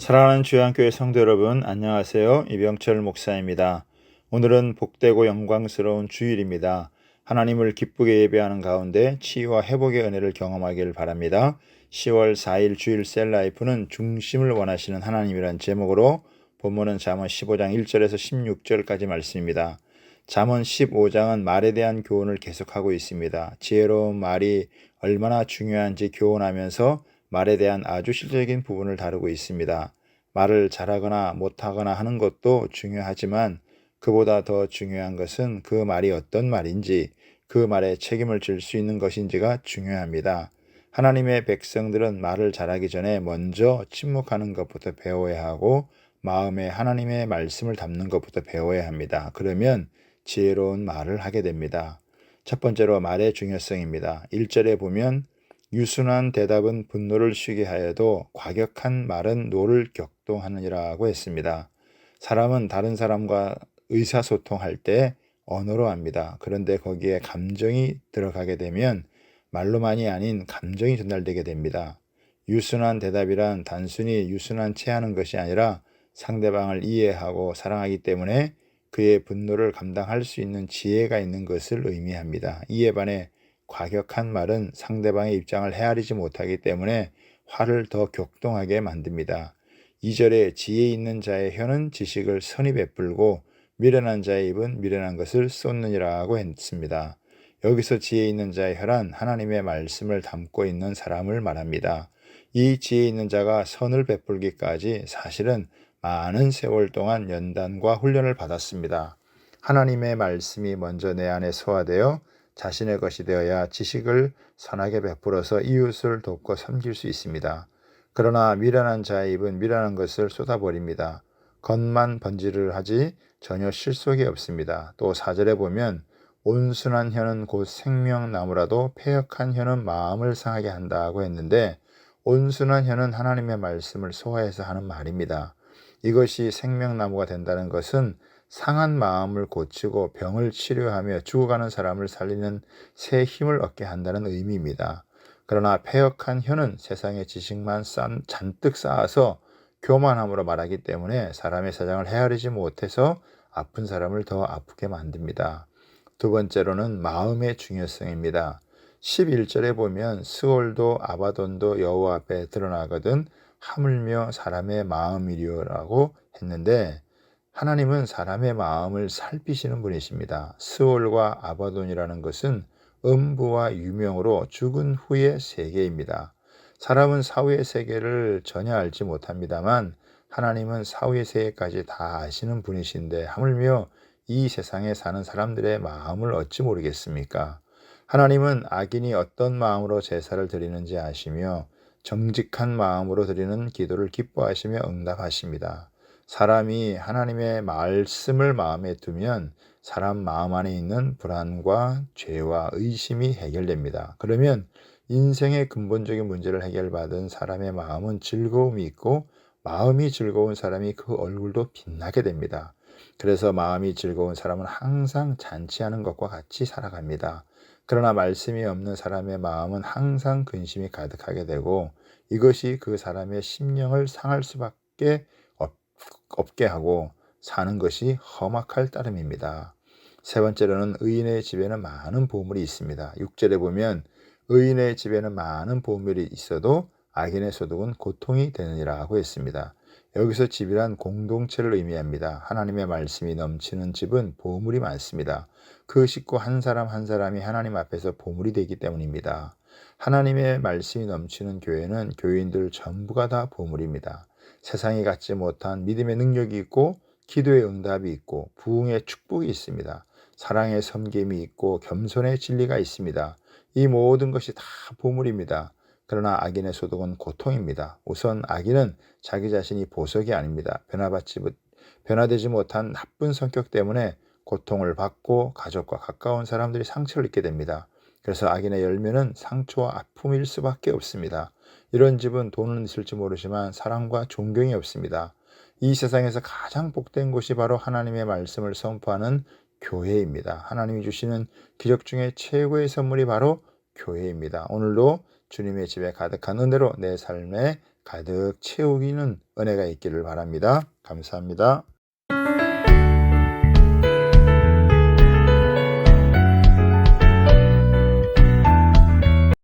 사랑하는 주양교회 성도 여러분, 안녕하세요. 이병철 목사입니다. 오늘은 복되고 영광스러운 주일입니다. 하나님을 기쁘게 예배하는 가운데 치유와 회복의 은혜를 경험하길 바랍니다. 10월 4일 주일 셀라이프는 중심을 원하시는 하나님이란 제목으로 본문은 잠언 15장 1절에서 16절까지 말씀입니다. 잠언 15장은 말에 대한 교훈을 계속하고 있습니다. 지혜로운 말이 얼마나 중요한지 교훈하면서 말에 대한 아주 실질적인 부분을 다루고 있습니다. 말을 잘하거나 못하거나 하는 것도 중요하지만 그보다 더 중요한 것은 그 말이 어떤 말인지, 그 말에 책임을 질 수 있는 것인지가 중요합니다. 하나님의 백성들은 말을 잘하기 전에 먼저 침묵하는 것부터 배워야 하고 마음에 하나님의 말씀을 담는 것부터 배워야 합니다. 그러면 지혜로운 말을 하게 됩니다. 첫 번째로 말의 중요성입니다. 1절에 보면 유순한 대답은 분노를 쉬게 하여도 과격한 말은 노를 격동하느니라고 했습니다. 사람은 다른 사람과 의사소통할 때 언어로 합니다. 그런데 거기에 감정이 들어가게 되면 말로만이 아닌 감정이 전달되게 됩니다. 유순한 대답이란 단순히 유순한 채 하는 것이 아니라 상대방을 이해하고 사랑하기 때문에 그의 분노를 감당할 수 있는 지혜가 있는 것을 의미합니다. 이에 반해 과격한 말은 상대방의 입장을 헤아리지 못하기 때문에 화를 더 격동하게 만듭니다. 2절에 지혜 있는 자의 혀는 지식을 선히 베풀고 미련한 자의 입은 미련한 것을 쏟느니라고 했습니다. 여기서 지혜 있는 자의 혀란 하나님의 말씀을 담고 있는 사람을 말합니다. 이 지혜 있는 자가 선을 베풀기까지 사실은 많은 세월 동안 연단과 훈련을 받았습니다. 하나님의 말씀이 먼저 내 안에 소화되어 자신의 것이 되어야 지식을 선하게 베풀어서 이웃을 돕고 섬길 수 있습니다. 그러나 미련한 자의 입은 미련한 것을 쏟아버립니다. 겉만 번지를 하지 전혀 실속이 없습니다. 또 4절에 보면 온순한 혀는 곧 생명나무라도 패역한 혀는 마음을 상하게 한다고 했는데 온순한 혀는 하나님의 말씀을 소화해서 하는 말입니다. 이것이 생명나무가 된다는 것은 상한 마음을 고치고 병을 치료하며 죽어가는 사람을 살리는 새 힘을 얻게 한다는 의미입니다. 그러나 패역한 혀는 세상의 지식만 잔뜩 쌓아서 교만함으로 말하기 때문에 사람의 사정을 헤아리지 못해서 아픈 사람을 더 아프게 만듭니다. 두 번째로는 마음의 중요성입니다. 11절에 보면 스올도 아바돈도 여호와 앞에 드러나거든 하물며 사람의 마음이리오라고 했는데 하나님은 사람의 마음을 살피시는 분이십니다. 스올과 아바돈이라는 것은 음부와 유명으로 죽은 후의 세계입니다. 사람은 사후의 세계를 전혀 알지 못합니다만 하나님은 사후의 세계까지 다 아시는 분이신데 하물며 이 세상에 사는 사람들의 마음을 어찌 모르겠습니까? 하나님은 악인이 어떤 마음으로 제사를 드리는지 아시며 정직한 마음으로 드리는 기도를 기뻐하시며 응답하십니다. 사람이 하나님의 말씀을 마음에 두면 사람 마음 안에 있는 불안과 죄와 의심이 해결됩니다. 그러면 인생의 근본적인 문제를 해결받은 사람의 마음은 즐거움이 있고 마음이 즐거운 사람이 그 얼굴도 빛나게 됩니다. 그래서 마음이 즐거운 사람은 항상 잔치하는 것과 같이 살아갑니다. 그러나 말씀이 없는 사람의 마음은 항상 근심이 가득하게 되고 이것이 그 사람의 심령을 상할 수밖에 없게 하고 사는 것이 험악할 따름입니다. 세 번째로는 의인의 집에는 많은 보물이 있습니다. 6절에 보면 의인의 집에는 많은 보물이 있어도 악인의 소득은 고통이 되느니라고 했습니다. 여기서 집이란 공동체를 의미합니다. 하나님의 말씀이 넘치는 집은 보물이 많습니다. 그 식구 한 사람 한 사람이 하나님 앞에서 보물이 되기 때문입니다. 하나님의 말씀이 넘치는 교회는 교인들 전부가 다 보물입니다. 세상이 갖지 못한 믿음의 능력이 있고 기도의 응답이 있고 부흥의 축복이 있습니다. 사랑의 섬김이 있고 겸손의 진리가 있습니다. 이 모든 것이 다 보물입니다. 그러나 악인의 소득은 고통입니다. 우선 악인은 자기 자신이 보석이 아닙니다. 변화되지 못한 나쁜 성격 때문에 고통을 받고 가족과 가까운 사람들이 상처를 입게 됩니다. 그래서 악인의 열매는 상처와 아픔일 수밖에 없습니다. 이런 집은 돈은 있을지 모르지만 사랑과 존경이 없습니다. 이 세상에서 가장 복된 곳이 바로 하나님의 말씀을 선포하는 교회입니다. 하나님이 주시는 기적 중에 최고의 선물이 바로 교회입니다. 오늘도 주님의 집에 가득한 은혜로 내 삶에 가득 채우기는 은혜가 있기를 바랍니다. 감사합니다.